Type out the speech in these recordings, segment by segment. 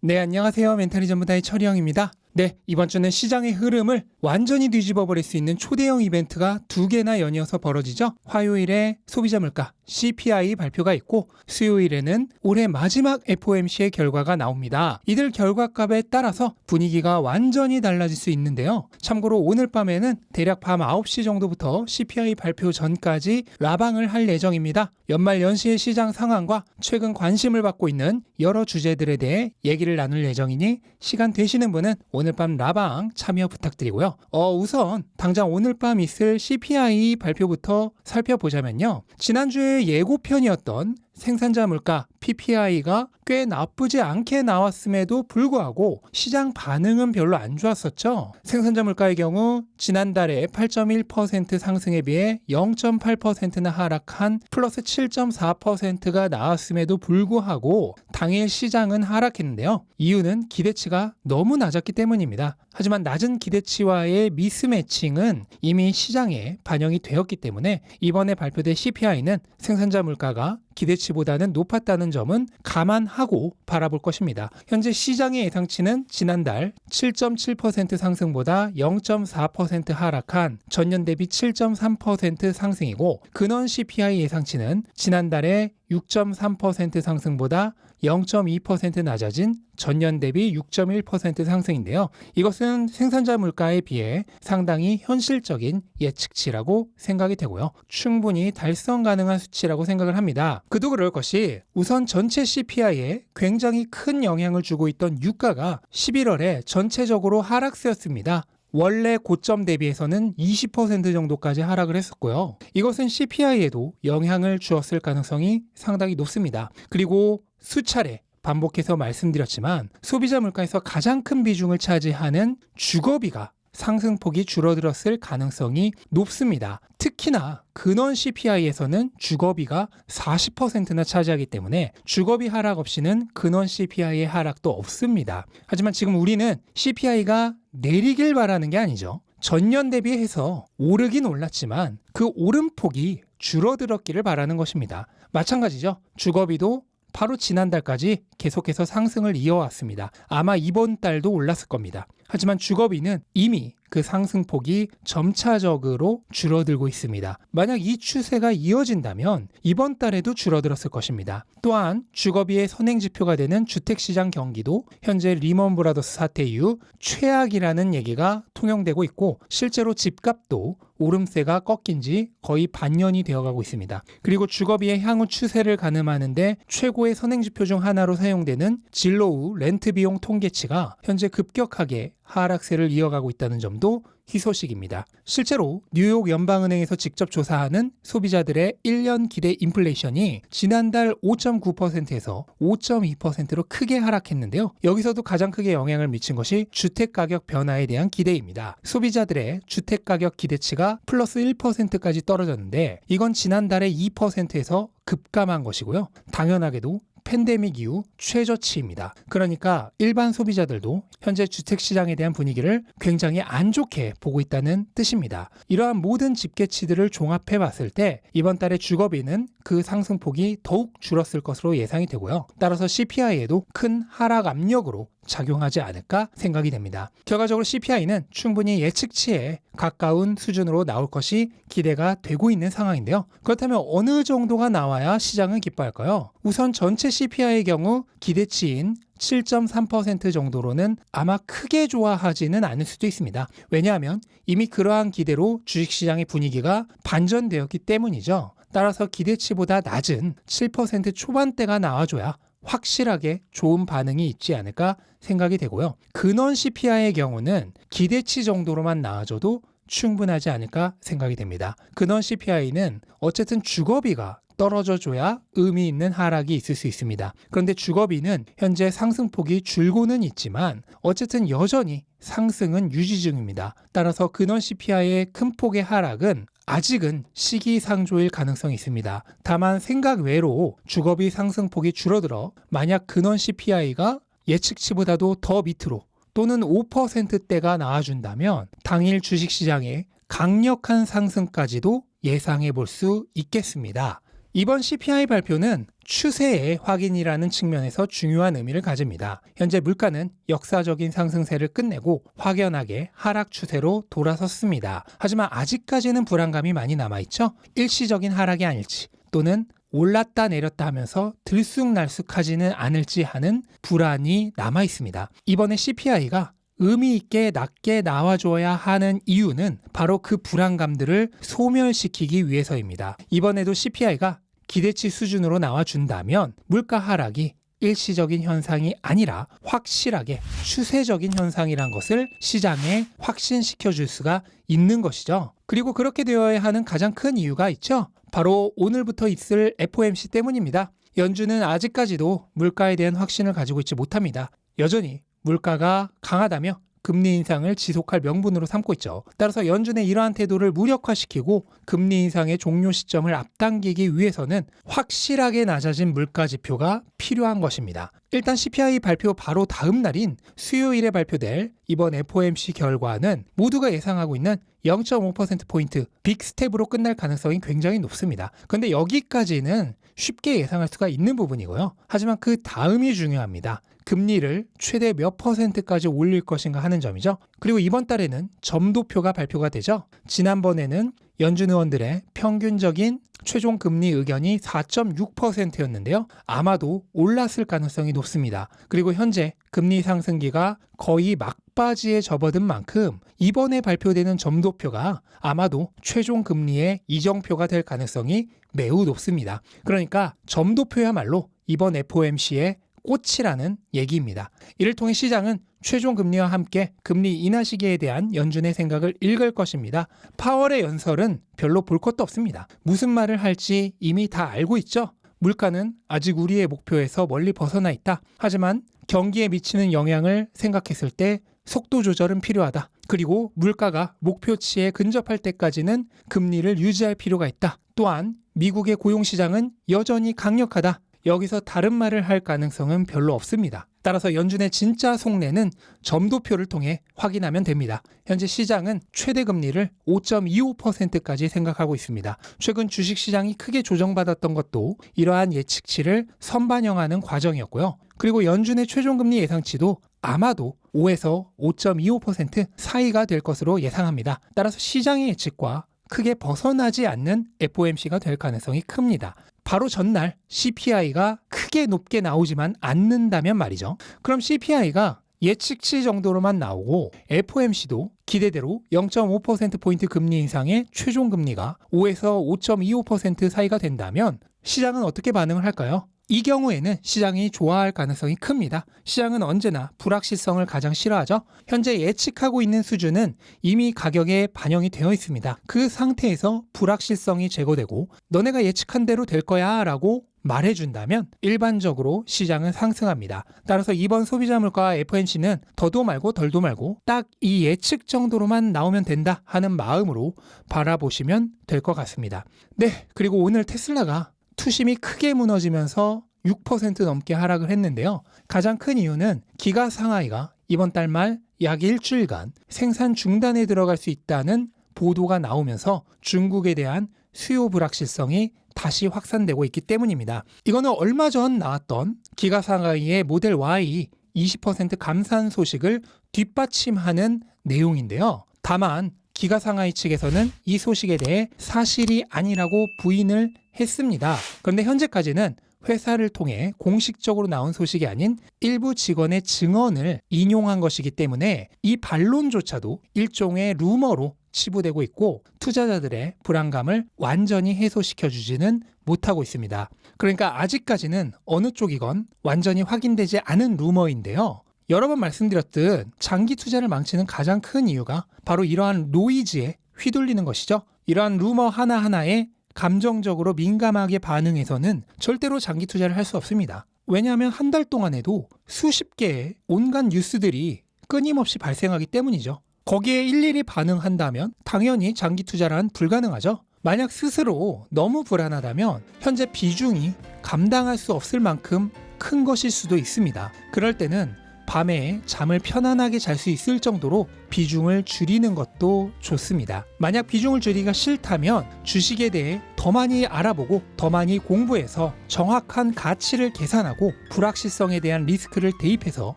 네, 안녕하세요. 멘탈이 전부다의 철이형입니다. 네, 이번 주는 시장의 흐름을 완전히 뒤집어 버릴 수 있는 초대형 이벤트가 두 개나 연이어서 벌어지죠. 화요일에 소비자 물가 CPI 발표가 있고 수요일에는 올해 마지막 FOMC의 결과가 나옵니다. 이들 결과값에 따라서 분위기가 완전히 달라질 수 있는데요. 참고로 오늘 밤에는 대략 밤 9시 정도부터 CPI 발표 전까지 라방을 할 예정입니다. 연말 연시의 시장 상황과 최근 관심을 받고 있는 여러 주제들에 대해 얘기를 나눌 예정이니 시간 되시는 분은 오늘 밤 라방 참여 부탁드리고요. 우선 당장 오늘 밤 있을 CPI 발표부터 살펴보자면요. 지난주에 예고편이었던 생산자 물가 PPI가 꽤 나쁘지 않게 나왔음에도 불구하고 시장 반응은 별로 안 좋았었죠. 생산자 물가의 경우 지난달에 8.1% 상승에 비해 0.8%나 하락한 플러스 7.4%가 나왔음에도 불구하고 당일 시장은 하락했는데요. 이유는 기대치가 너무 낮았기 때문입니다. 하지만 낮은 기대치와의 미스매칭은 이미 시장에 반영이 되었기 때문에 이번에 발표된 CPI는 생산자 물가가 기대치보다는 높았다는 점은 감안하고 바라볼 것입니다. 현재 시장의 예상치는 지난달 7.7% 상승보다 0.4% 하락한 전년 대비 7.3% 상승이고 근원 CPI 예상치는 지난달에 6.3% 상승보다 0.2% 낮아진 전년 대비 6.1% 상승인데요. 이것은 생산자 물가에 비해 상당히 현실적인 예측치라고 생각이 되고요. 충분히 달성 가능한 수치라고 생각을 합니다. 그도 그럴 것이 우선 전체 CPI에 굉장히 큰 영향을 주고 있던 유가가 11월에 전체적으로 하락세였습니다. 원래 고점 대비해서는 20% 정도까지 하락을 했었고요. 이것은 CPI에도 영향을 주었을 가능성이 상당히 높습니다. 그리고 수차례 반복해서 말씀드렸지만 소비자 물가에서 가장 큰 비중을 차지하는 주거비가 상승폭이 줄어들었을 가능성이 높습니다. 특히나 근원 CPI에서는 주거비가 40%나 차지하기 때문에 주거비 하락 없이는 근원 CPI의 하락도 없습니다. 하지만 지금 우리는 CPI가 내리길 바라는 게 아니죠. 전년 대비해서 오르긴 올랐지만 그 오름폭이 줄어들었기를 바라는 것입니다. 마찬가지죠. 주거비도 바로 지난달까지 계속해서 상승을 이어왔습니다. 아마 이번 달도 올랐을 겁니다. 하지만 주거비는 이미 그 상승폭이 점차적으로 줄어들고 있습니다. 만약 이 추세가 이어진다면 이번 달에도 줄어들었을 것입니다. 또한 주거비의 선행지표가 되는 주택시장 경기도 현재 리먼 브라더스 사태 이후 최악이라는 얘기가 통용되고 있고 실제로 집값도 오름세가 꺾인 지 거의 반년이 되어가고 있습니다. 그리고 주거비의 향후 추세를 가늠하는데 최고의 선행지표 중 하나로 사용되는 진로우 렌트 비용 통계치가 현재 급격하게 하락세를 이어가고 있다는 점도 희소식입니다. 실제로 뉴욕 연방은행에서 직접 조사하는 소비자들의 1년 기대 인플레이션이 지난달 5.9%에서 5.2%로 크게 하락했는데요. 여기서도 가장 크게 영향을 미친 것이 주택가격 변화에 대한 기대입니다. 소비자들의 주택가격 기대치가 플러스 1%까지 떨어졌는데 이건 지난달에 2%에서 급감한 것이고요. 당연하게도 팬데믹 이후 최저치입니다. 그러니까 일반 소비자들도 현재 주택시장에 대한 분위기를 굉장히 안 좋게 보고 있다는 뜻입니다. 이러한 모든 집계치들을 종합해 봤을 때 이번 달의 주거비는 그 상승폭이 더욱 줄었을 것으로 예상이 되고요. 따라서 CPI에도 큰 하락 압력으로 작용하지 않을까 생각이 됩니다. 결과적으로 CPI는 충분히 예측치에 가까운 수준으로 나올 것이 기대가 되고 있는 상황인데요. 그렇다면 어느 정도가 나와야 시장은 기뻐할까요? 우선 전체 CPI의 경우 기대치인 7.3% 정도로는 아마 크게 좋아하지는 않을 수도 있습니다. 왜냐하면 이미 그러한 기대로 주식시장의 분위기가 반전되었기 때문이죠. 따라서 기대치보다 낮은 7% 초반대가 나와줘야 확실하게 좋은 반응이 있지 않을까 생각이 되고요. 근원 CPI의 경우는 기대치 정도로만 나와줘도 충분하지 않을까 생각이 됩니다. 근원 CPI는 어쨌든 주거비가 떨어져줘야 의미 있는 하락이 있을 수 있습니다. 그런데 주거비는 현재 상승폭이 줄고는 있지만 어쨌든 여전히 상승은 유지 중입니다. 따라서 근원 CPI의 큰 폭의 하락은 아직은 시기상조일 가능성이 있습니다. 다만 생각 외로 주거비 상승폭이 줄어들어 만약 근원 CPI가 예측치보다도 더 밑으로 또는 5%대가 나와준다면 당일 주식시장에 강력한 상승까지도 예상해 볼 수 있겠습니다. 이번 CPI 발표는 추세의 확인이라는 측면에서 중요한 의미를 가집니다. 현재 물가는 역사적인 상승세를 끝내고 확연하게 하락 추세로 돌아섰습니다. 하지만 아직까지는 불안감이 많이 남아있죠. 일시적인 하락이 아닐지 또는 올랐다 내렸다 하면서 들쑥날쑥하지는 않을지 하는 불안이 남아있습니다. 이번에 CPI가 의미 있게 낮게 나와줘야 하는 이유는 바로 그 불안감들을 소멸시키기 위해서입니다. 이번에도 CPI가 기대치 수준으로 나와준다면 물가 하락이 일시적인 현상이 아니라 확실하게 추세적인 현상이란 것을 시장에 확신시켜 줄 수가 있는 것이죠. 그리고 그렇게 되어야 하는 가장 큰 이유가 있죠. 바로 오늘부터 있을 FOMC 때문입니다. 연준은 아직까지도 물가에 대한 확신을 가지고 있지 못합니다. 여전히 물가가 강하다며 금리 인상을 지속할 명분으로 삼고 있죠. 따라서 연준의 이러한 태도를 무력화시키고 금리 인상의 종료 시점을 앞당기기 위해서는 확실하게 낮아진 물가 지표가 필요한 것입니다. 일단 CPI 발표 바로 다음 날인 수요일에 발표될 이번 FOMC 결과는 모두가 예상하고 있는 0.5%포인트 빅스텝으로 끝날 가능성이 굉장히 높습니다. 그런데 여기까지는 쉽게 예상할 수가 있는 부분이고요. 하지만 그 다음이 중요합니다. 금리를 최대 몇 %까지 올릴 것인가 하는 점이죠. 그리고 이번 달에는 점도표가 발표가 되죠. 지난번에는 연준 의원들의 평균적인 최종 금리 의견이 4.6%였는데요. 아마도 올랐을 가능성이 높습니다. 그리고 현재 금리 상승기가 거의 막바지에 접어든 만큼 이번에 발표되는 점도표가 아마도 최종 금리의 이정표가 될 가능성이 매우 높습니다. 그러니까 점도표야말로 이번 FOMC의 꽃이라는 얘기입니다. 이를 통해 시장은 최종 금리와 함께 금리 인하 시기에 대한 연준의 생각을 읽을 것입니다. 파월의 연설은 별로 볼 것도 없습니다. 무슨 말을 할지 이미 다 알고 있죠. 물가는 아직 우리의 목표에서 멀리 벗어나 있다. 하지만 경기에 미치는 영향을 생각했을 때 속도 조절은 필요하다. 그리고 물가가 목표치에 근접할 때까지는 금리를 유지할 필요가 있다. 또한 미국의 고용시장은 여전히 강력하다. 여기서 다른 말을 할 가능성은 별로 없습니다. 따라서 연준의 진짜 속내는 점도표를 통해 확인하면 됩니다. 현재 시장은 최대 금리를 5.25%까지 생각하고 있습니다. 최근 주식시장이 크게 조정받았던 것도 이러한 예측치를 선반영하는 과정이었고요. 그리고 연준의 최종 금리 예상치도 아마도 5에서 5.25% 사이가 될 것으로 예상합니다. 따라서 시장의 예측과 크게 벗어나지 않는 FOMC가 될 가능성이 큽니다. 바로 전날 CPI가 크게 높게 나오지만 않는다면 말이죠. 그럼 CPI가 예측치 정도로만 나오고 FOMC도 기대대로 0.5%포인트 금리 인상의 최종 금리가 5에서 5.25% 사이가 된다면 시장은 어떻게 반응을 할까요? 이 경우에는 시장이 좋아할 가능성이 큽니다. 시장은 언제나 불확실성을 가장 싫어하죠. 현재 예측하고 있는 수준은 이미 가격에 반영이 되어 있습니다. 그 상태에서 불확실성이 제거되고 너네가 예측한 대로 될 거야 라고 말해준다면 일반적으로 시장은 상승합니다. 따라서 이번 소비자 물가 FOMC는 더도 말고 덜도 말고 딱 이 예측 정도로만 나오면 된다 하는 마음으로 바라보시면 될 것 같습니다. 네, 그리고 오늘 테슬라가 투심이 크게 무너지면서 6% 넘게 하락을 했는데요. 가장 큰 이유는 기가 상하이가 이번 달 말 약 일주일간 생산 중단에 들어갈 수 있다는 보도가 나오면서 중국에 대한 수요 불확실성이 다시 확산되고 있기 때문입니다. 이거는 얼마 전 나왔던 기가 상하이의 모델 Y 20% 감산 소식을 뒷받침하는 내용인데요. 다만 기가 상하이 측에서는 이 소식에 대해 사실이 아니라고 부인을 했습니다. 그런데 현재까지는 회사를 통해 공식적으로 나온 소식이 아닌 일부 직원의 증언을 인용한 것이기 때문에 이 반론조차도 일종의 루머로 치부되고 있고 투자자들의 불안감을 완전히 해소시켜주지는 못하고 있습니다. 그러니까 아직까지는 어느 쪽이건 완전히 확인되지 않은 루머인데요. 여러 번 말씀드렸듯 장기 투자를 망치는 가장 큰 이유가 바로 이러한 노이즈에 휘둘리는 것이죠. 이러한 루머 하나하나에 감정적으로 민감하게 반응해서는 절대로 장기 투자를 할 수 없습니다. 왜냐하면 한 달 동안에도 수십 개의 온갖 뉴스들이 끊임없이 발생하기 때문이죠. 거기에 일일이 반응한다면 당연히 장기 투자란 불가능하죠. 만약 스스로 너무 불안하다면 현재 비중이 감당할 수 없을 만큼 큰 것일 수도 있습니다. 그럴 때는 밤에 잠을 편안하게 잘 수 있을 정도로 비중을 줄이는 것도 좋습니다. 만약 비중을 줄이기가 싫다면 주식에 대해 더 많이 알아보고 더 많이 공부해서 정확한 가치를 계산하고 불확실성에 대한 리스크를 대입해서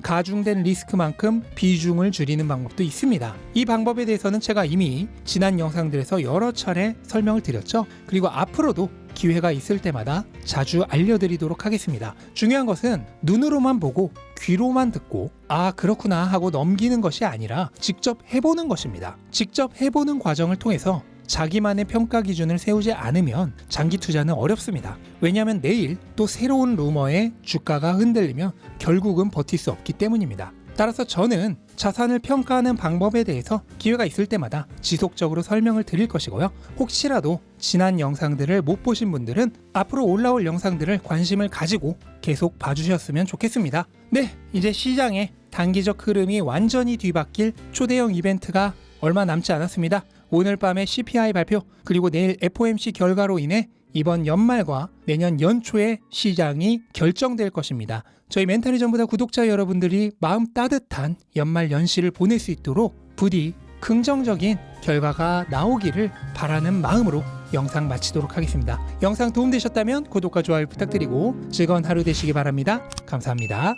가중된 리스크만큼 비중을 줄이는 방법도 있습니다. 이 방법에 대해서는 제가 이미 지난 영상들에서 여러 차례 설명을 드렸죠. 그리고 앞으로도 기회가 있을 때마다 자주 알려드리도록 하겠습니다. 중요한 것은 눈으로만 보고 귀로만 듣고 아 그렇구나 하고 넘기는 것이 아니라 직접 해보는 것입니다. 직접 해보는 과정을 통해서 자기만의 평가 기준을 세우지 않으면 장기 투자는 어렵습니다. 왜냐하면 내일 또 새로운 루머에 주가가 흔들리면 결국은 버틸 수 없기 때문입니다. 따라서 저는 자산을 평가하는 방법에 대해서 기회가 있을 때마다 지속적으로 설명을 드릴 것이고요. 혹시라도 지난 영상들을 못 보신 분들은 앞으로 올라올 영상들을 관심을 가지고 계속 봐주셨으면 좋겠습니다. 네, 이제 시장의 단기적 흐름이 완전히 뒤바뀔 초대형 이벤트가 얼마 남지 않았습니다. 오늘 밤에 CPI 발표 그리고 내일 FOMC 결과로 인해 이번 연말과 내년 연초에 시장이 결정될 것입니다. 저희 멘탈이 전부다 구독자 여러분들이 마음 따뜻한 연말 연시를 보낼 수 있도록 부디 긍정적인 결과가 나오기를 바라는 마음으로 영상 마치도록 하겠습니다. 영상 도움되셨다면 구독과 좋아요 부탁드리고 즐거운 하루 되시기 바랍니다. 감사합니다.